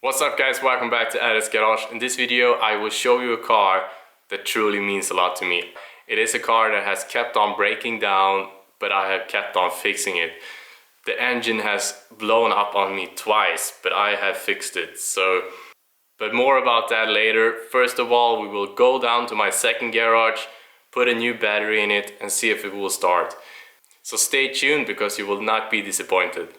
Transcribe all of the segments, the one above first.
What's up guys, welcome back to Adam's Garage. In this video I will show you a car that truly means a lot to me. It is a car that has kept on breaking down, but I have kept on fixing it. The engine has blown up on me twice, but I have fixed it. But more about that later. First of all, we will go down to my second garage, put a new battery in it and see if it will start. So stay tuned because you will not be disappointed.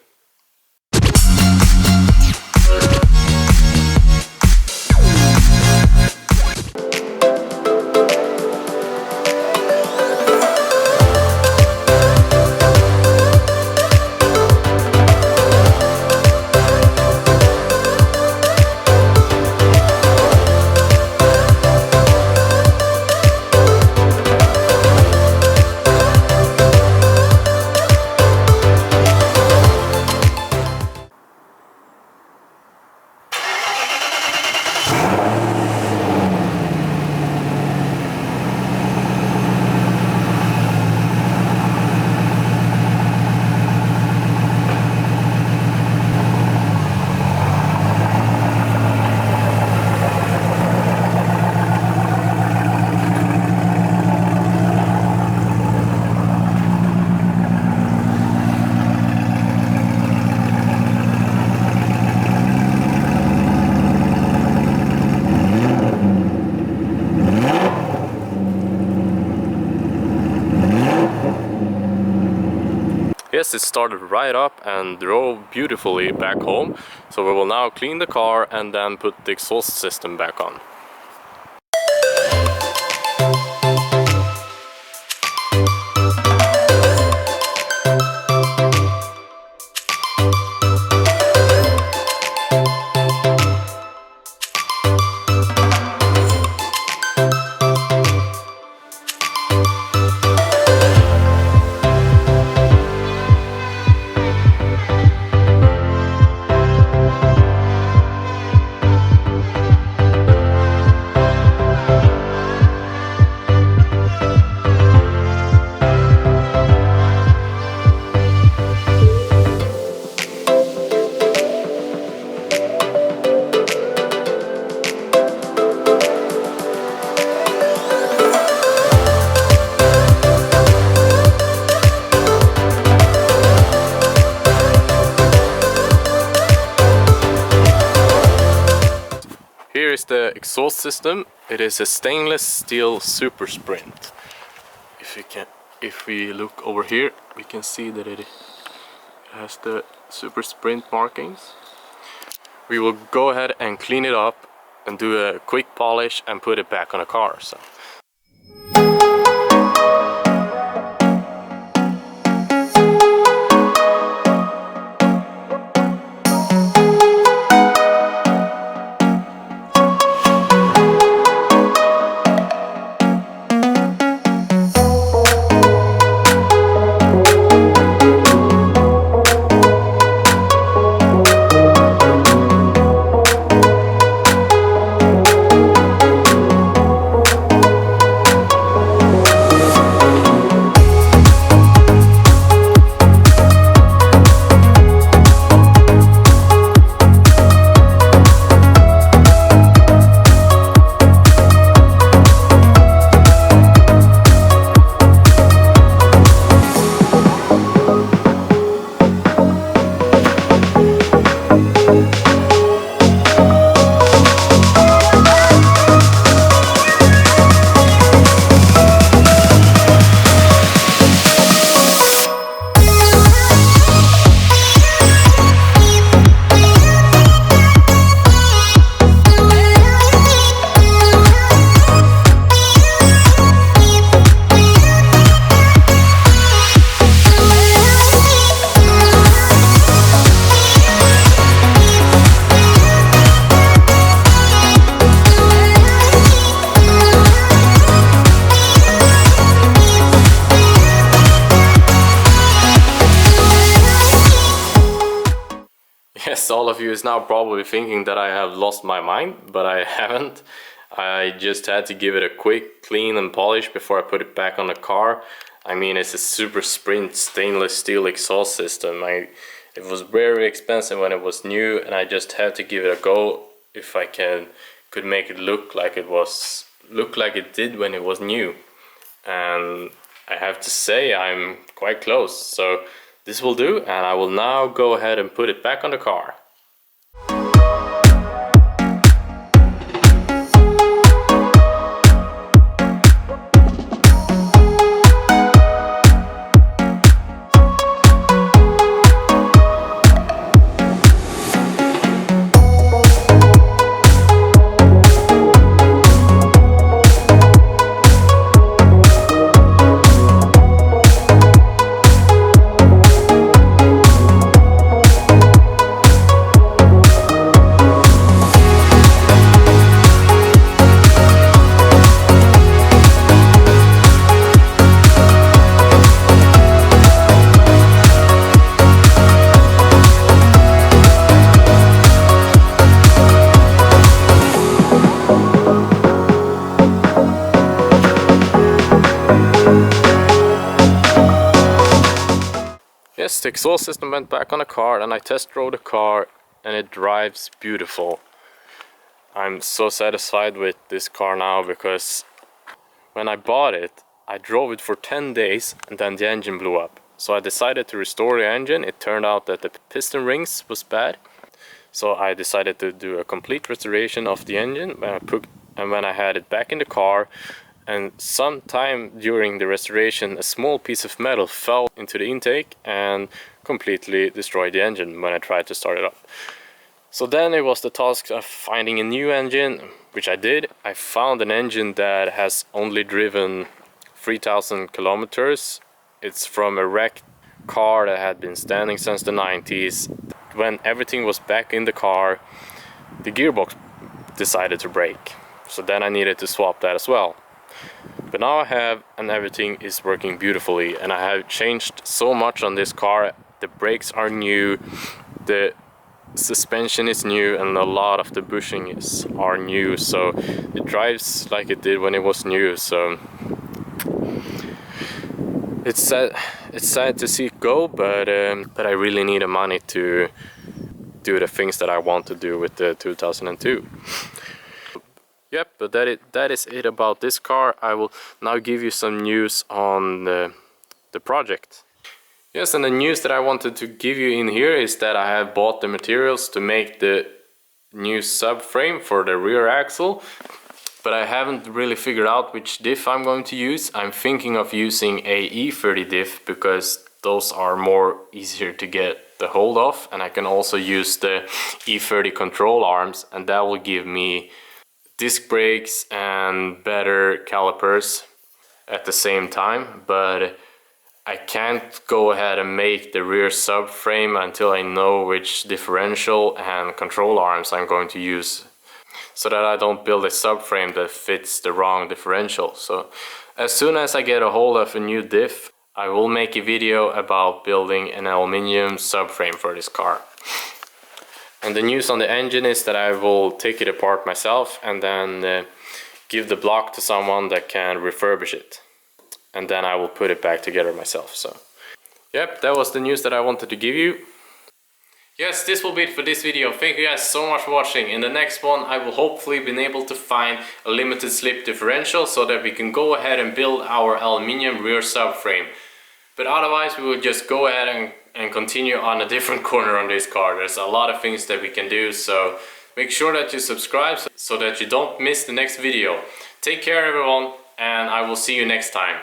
Yes, it started right up and drove beautifully back home. So we will now clean the car and then put the exhaust system back on. Here is the exhaust system. It is a stainless steel Supersprint. If we look over here, we can see that it has the Supersprint markings. We will go ahead and clean it up and do a quick polish and put it back on the car. Yes, all of you is now probably thinking that I have lost my mind, but I haven't. I just had to give it a quick clean and polish before I put it back on the car. I mean, it's a Supersprint stainless steel exhaust system. It It was very expensive when it was new, and I just had to give it a go if I could make it look like it did when it was new. And I have to say I'm quite close, so this will do, and I will now go ahead and put it back on the car. Yes, the exhaust system went back on the car, and I test drove the car, and it drives beautiful. I'm so satisfied with this car now, because when I bought it, I drove it for 10 days and then the engine blew up. So I decided to restore the engine. It turned out that the piston rings was bad. So I decided to do a complete restoration of the engine, and when I had it back in the car, and sometime during the restoration a small piece of metal fell into the intake and completely destroyed the engine when I tried to start it up. So then it was the task of finding a new engine, which I did. I found an engine that has only driven 3,000 kilometers. It's from a wrecked car that had been standing since the 90s. When everything was back in the car, the gearbox decided to break. So then I needed to swap that as well. But now I have, and everything is working beautifully, and I have changed so much on this car. The brakes are new, the suspension is new, and a lot of the bushings are new, so it drives like it did when it was new. So it's sad to see it go, but I really need the money to do the things that I want to do with the 2002. Yep, but that is it about this car. I will now give you some news on the project. Yes, and the news that I wanted to give you in here is that I have bought the materials to make the new subframe for the rear axle, but I haven't really figured out which diff I'm going to use. I'm thinking of using a E30 diff, because those are more easier to get the hold of, and I can also use the E30 control arms, and that will give me disc brakes and better calipers at the same time. But I can't go ahead and make the rear subframe until I know which differential and control arms I'm going to use, so that I don't build a subframe that fits the wrong differential. So as soon as I get a hold of a new diff, I will make a video about building an aluminium subframe for this car. And the news on the engine is that I will take it apart myself and then give the block to someone that can refurbish it. And then I will put it back together myself. So, yep, that was the news that I wanted to give you. Yes, this will be it for this video. Thank you guys so much for watching. In the next one, I will hopefully be able to find a limited slip differential so that we can go ahead and build our aluminium rear subframe. But otherwise, we will just go ahead and continue on a different corner on this car. There's a lot of things that we can do, so make sure that you subscribe so that you don't miss the next video. Take care everyone, and I will see you next time.